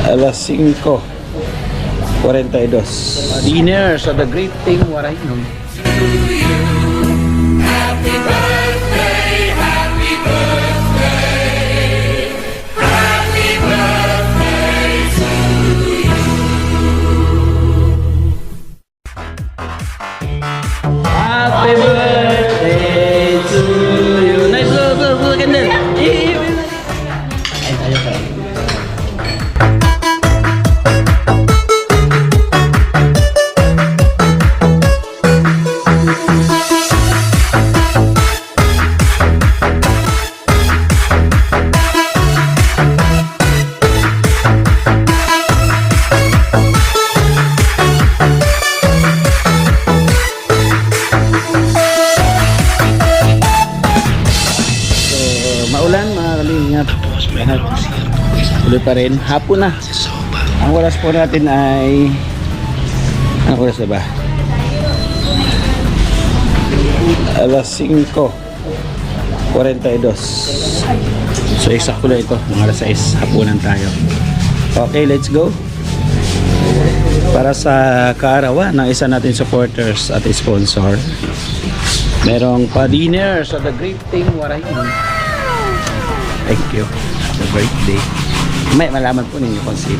Alas 5:42. Dinner sa The Great Thing Warainon. Happy birthday, happy birthday, happy birthday to you. Happy birthday to you. Nice blow candle. Ay, tayo pa. Maulan mga kalingap. Tuloy pa rin. Hapon na. Ang oras po natin ay anong oras na ba? Alas 5:42. So eksakto na ito. Mga alas 6 hapunan tayo. Okay, let's go. Para sa kaarawan ng isa natin supporters at sponsor, merong pa-dinner sa The Great Thing Warainon. Thank you. Happy birthday. May malaman po ninyo kung sino.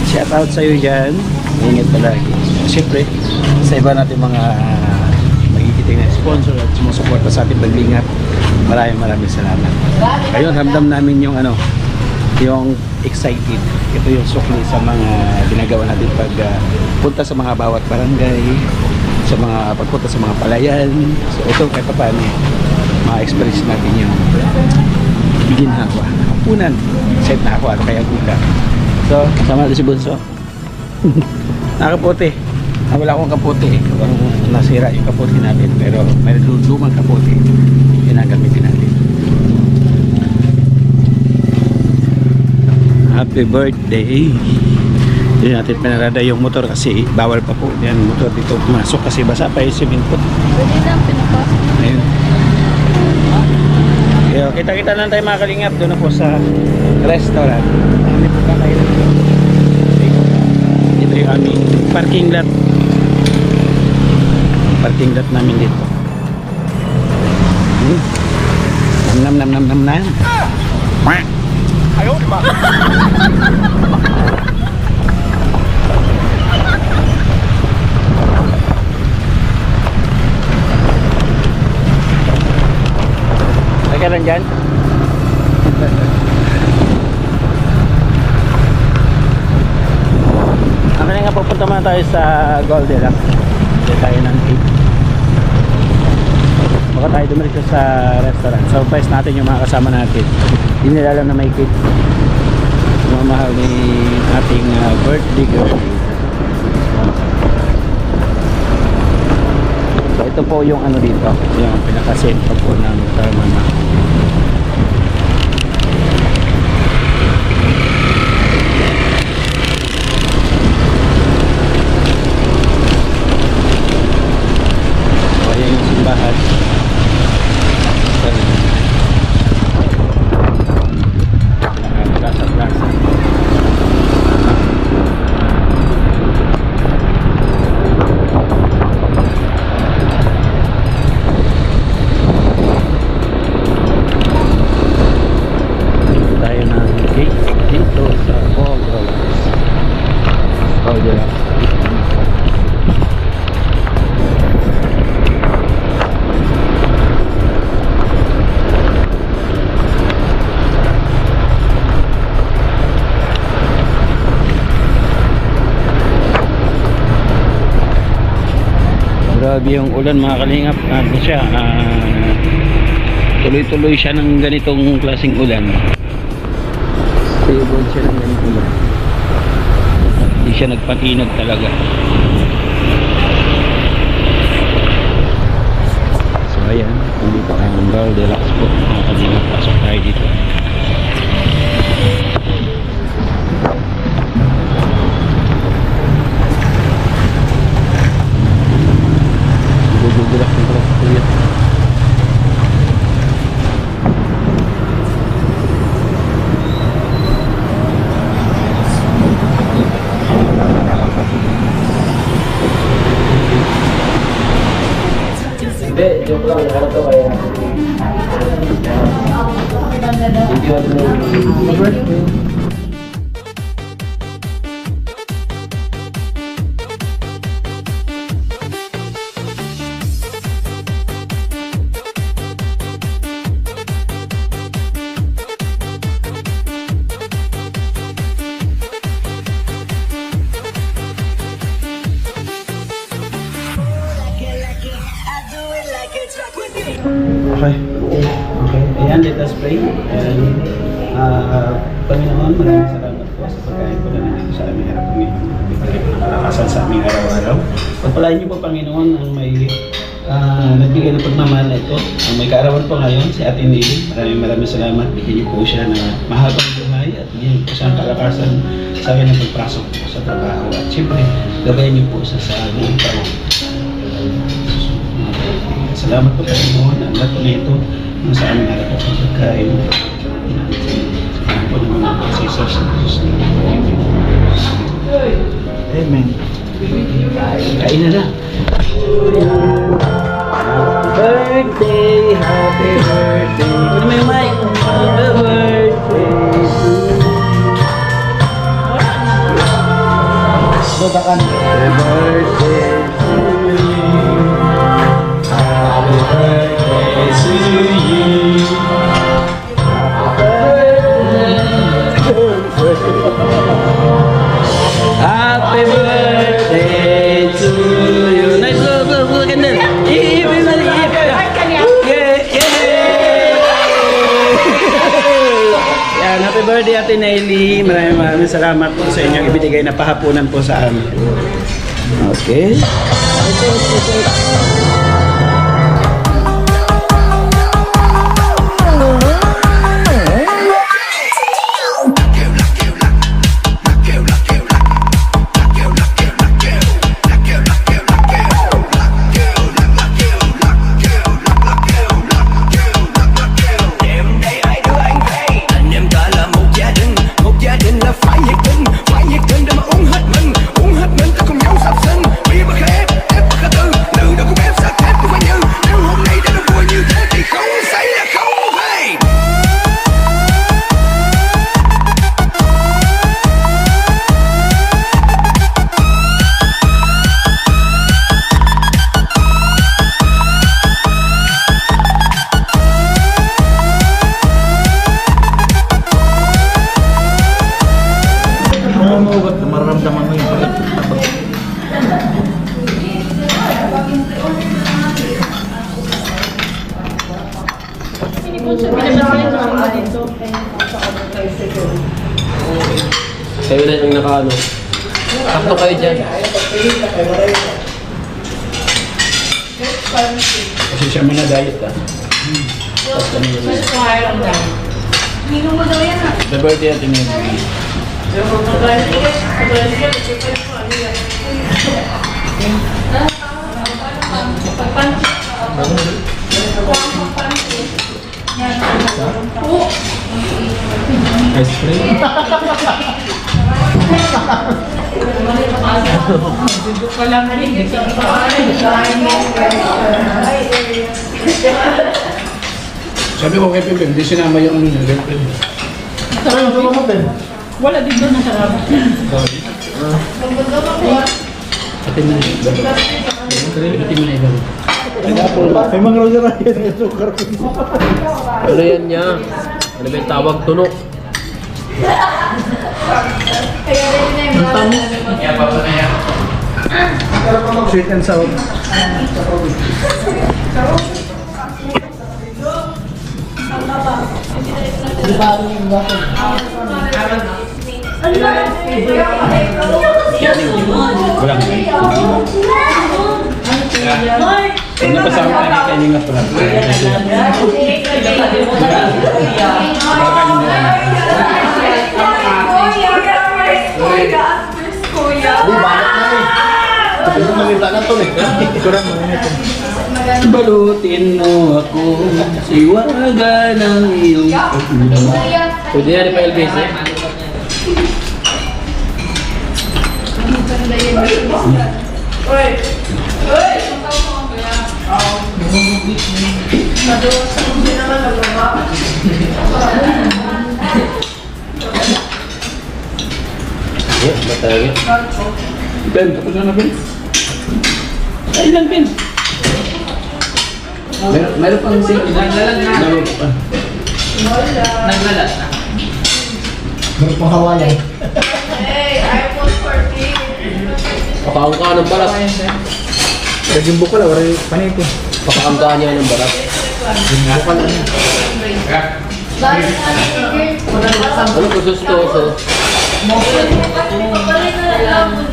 Shout out sa iyo dyan. Ingat palagi. Siyempre, sa iba natin mga magigiting na sponsor at sumusuporta sa ating paglingap, maraming salamat. Ayun, ramdam namin yung yung excited. Ito yung sukli sa mga ginagawa natin pag punta sa mga bawat barangay, sa mga pagpunta sa mga palayan. So ito kahit paano ma-experience natin yung ginhawa. Hapunan. Set na ako at kaya gula. So, kasama natin si Bunso. Nakaputi. Wala akong kaputi. Nasira yung kaputi natin. Pero may lumang kaputi. Ginagamitin natin. Happy birthday. Hindi natin pinarada yung motor kasi bawal pa po. Yan, motor dito pumasok kasi basa pa yung simento. Pwede lang pinapasok. Ayun. Kita-kita lang tayo mga kalingap doon na po sa restaurant. Kami po kakain. Ito yung aming parking lot. Parking lot namin dito. Nam. Ayaw, di ba? Lagyan lang dyan. Ang nga pupunta muna tayo sa Goldilocks. Dito tayo ng cake. Baka tayo dumiretso sa restaurant. Surprise natin yung mga kasama natin. Hindi nila alam na may cake. Mamahal ni ating birthday girl. So ito po yung dito. Yung pinaka-sentro po ng Tarmana. Ayan yung simbahan. Plaza. Dito tayo ng gate dito sa Goldilocks. Grabe yung ulan mga kalingap. Siya tuloy-tuloy siya ng ganitong klaseng ulan. Stable siya ng ganitong ulan. Hindi siya nagpatinag talaga. So ayan, dito ang Goldilocks po mga kalingap. Pasok tayo dito. Goldilocks ng pala sa kuya. Hindi, joke lang. Ano to kaya? Hindi ako Okay. Okay. Ayan, let us pray. And, Panginoon, maraming salamat po sa pagkain po na nandito sa aming harap, Panginoon. Ibigay po ng kalakasan sa aming araw-araw. Pagpalain niyo po, Panginoon, ang may nagbigay ng pagmamahal na ito. Ang may kaarawan po ngayon, si Ate Nili. Maraming salamat. Bigyan niyo po siya ng mahabang buhay at bigyan niyo po siya ng kalakasan sa amin ng pagpasok po sa trabaho. At siyempre, gabayan niyo po sa buong taon. Salamat po Panginoon ang lahat po na ito sa aming harap at ang pagkain. Salamat po naman ang Jesus. Amen. Kain na na. Birthday, happy birthday. Ano mo yung mic? Happy birthday to you. Happy birthday to you. Happy birthday to you. Happy birthday to you. Nice blow candle. Everybody, Yan, happy birthday Ate Nelly. Maraming salamat po sa inyong ibinigay na pahapunan po sa amin. Okay. Mararamdaman mo yung pagod. Kayo na yung nakaano. Sakto kayo dyan. Kasi siya muna diet ah. Happy birthday Ate Nelly. Ice cream. Sabi ko kay Pepe, hindi sinama yung ano niya, girlfriend. Wala din doon na sarap. Ate na ito. Ate mo na ito. May mga rosaraya na sukar ko. Ano yan niya? Ano ba yung tawag? Tunok. Sweet and sour. Walang kung napasama ka ni Kenny nga pala. Balutin mo ako, siwaga ng iyong pagmamahal. Pwede yan pa LBS eh. Sayang. Ben, tapos na Ben. Ay, ilan Ben? Meron pang single. Naglalat na. Naglalat na. Meron pang hawayan. Hey, iPhone 14. Pakaangka ng balat. Yung bukol, wala yung panito. Pakaangka niya ng balat. Yung bukol, ano? Ano ko gusto?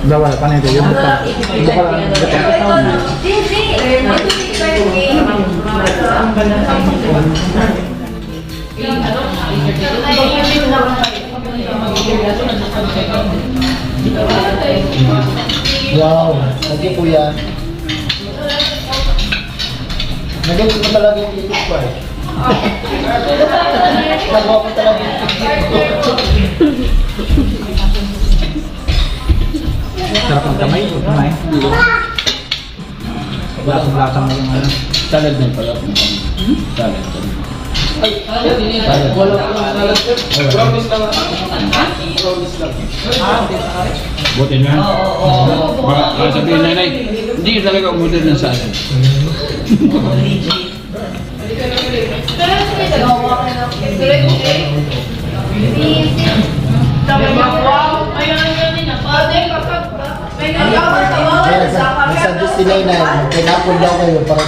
Wala, panito. Yung bukol. Yung bukol, ano? Wow, thank you kuya. Nagalit mo talaga yung isip ko eh. Nagawa ko talaga yung isip ko. Sarap ang kamay. Kamay. Lasang-lasang mo yung ano. Salad din pala. Salad. Buti na. Baka sabihin nanay, hindi talaga umorder ng salad. Nagsuggest sila na pinapon daw kayo para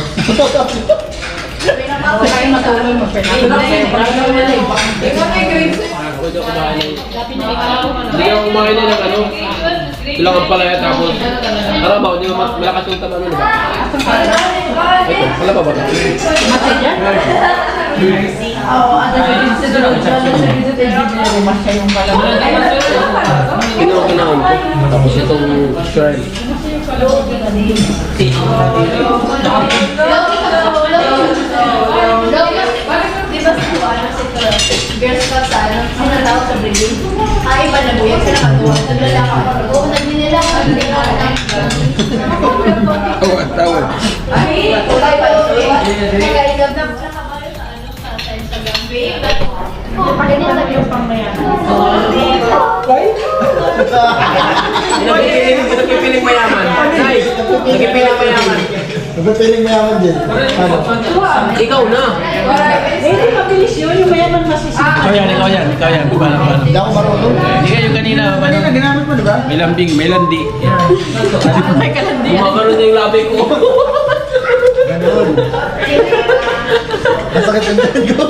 Hindi ako kumain ng ano. Ilang ang palaya tapos. Alam mo, hindi mo malakas yung tama nun, diba? Ito, wala ba ba? Kinakain ko. Tapos itong shrimp. Girls ka sa ano, sinalaw sa breeding. Ay, iba na po yan. Sila katuwa. Naglalaka pa. Oo, nagninila. Tawad. Ay, kulay pa ito. Nagkailab na po. Nakabalo sa ano, sa Instagram. Babe, ganyan lang yung pangmayan. Nagpipiling mayaman. Nice. Nagpipiling mayaman. nagpipiling mayaman din. Ano? Ikaw na. Hindi, mabilis yun. Yung mayaman masisip. Ikaw yan. Paano? Hindi ako marunong. Hindi kayo kanina. Kanina ginamit mo, di ba? May lambing, may landi. Kumakaroon na yung labi ko. Ganun. Masakit ang dyan ko.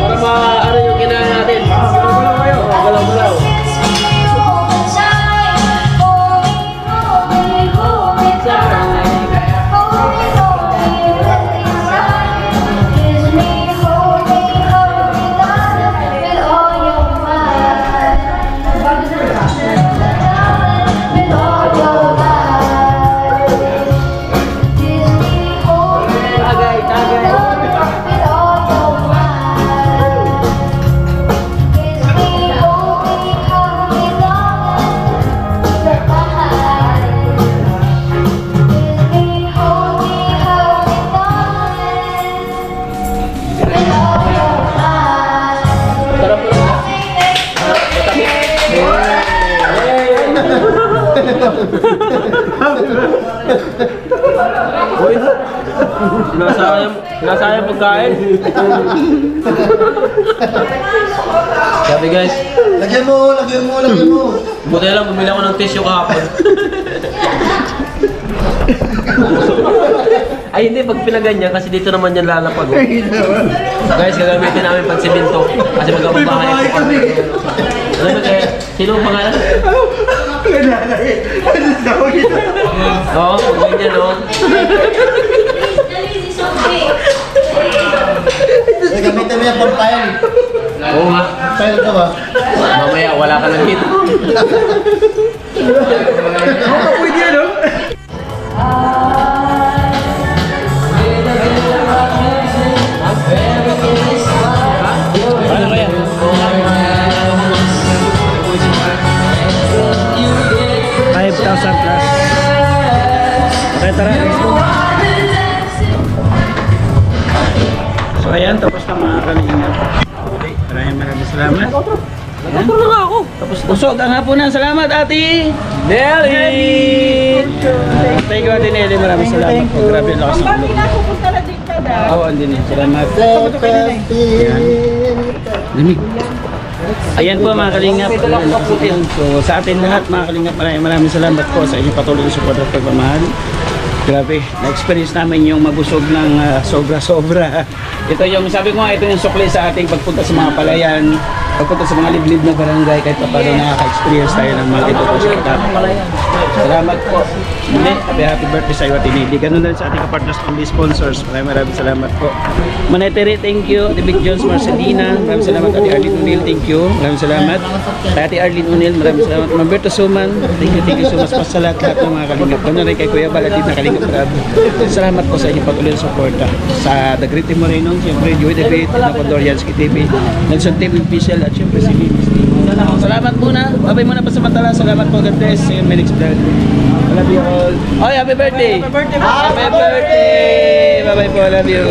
Para ma-ano yung kinain natin. Galaw-galaw. Sarap po. Uy, nasayang pagkain. Sabi guys, Lagyan mo. buti lang bumili ako ng tissue kahapon. Ay hindi, pag pinaganyan kasi dito naman yan lalapag. Oh. Guys, gagamitin namin pang simento kasi magkababahay po kami. Alam mo kaya, sino ang pangalan? Oo, ganyan o. Gamitin mo yan pang file. Oo nga. File ka ba? Mamaya, wala ka lang dito. Paano kaya? 5,000 plus. Okay, tara. Let's go. So ayan, tapos na mga kalingap. Okay, maraming salamat. Ayan. Tapos busog ang hapunan. Salamat, Ate Nelly! Thank you, Ate Nelly. Maraming salamat po. Grabe ang lakas ng ulo. Pupunta na din ka na. Oo, andin eh. Salamat. Ayan. Lamig. Ayan po mga kalingap. Ayan. So sa atin lahat mga kalingap, maraming salamat po sa inyong patuloy na support at pagmamahal. Grabe, na-experience namin yung mabusog ng sobra-sobra. Ito yung, sabi ko nga, ito yung sukli sa ating pagpunta sa mga palayan, pagpunta sa mga liblib na barangay, kahit pa paano nakaka-experience tayo ng mga ito po sa pagkakapalayan. Salamat po. Muli, happy birthday sa iyo at Inidi. Ganun na rin sa ating kapartners from the sponsors. Maraming salamat po. Maneteri, thank you. The Big Jones Marcelina, maraming salamat. Ate Arlene O'Neill, thank you. Maraming salamat. Kay Ate Arlene O'Neill, maraming salamat. Mamberto Suman, thank you so much po sa lahat ng mga kalingap. Ganun rin kay Kuya Balatid na kalingap. Salamat po sa inyong patuloy na suporta. Sa The Great Tim Moreno, siyempre Joey The Great, Condoriansky TV, Nelson TV Official, at siyempre si Linis TV. Salamat muna. Babay muna pa sa Matala. Salamat po. God bless. See you in my next vlog. I love you all. Oh, happy birthday! Happy birthday! Happy birthday! Bye-bye po. I love you.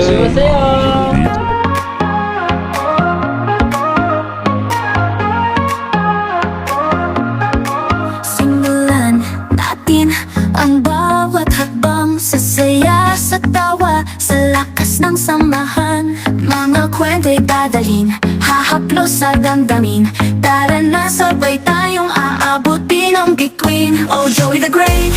Simulan natin ang bawat hakbang sa saya, sa tawa, sa lakas ng samahan. Mga kwento'y dadalhin, hahaplos sa damdamin. Tara na, sabay tayong aabutin ang bituin. Oh, Joey the Great,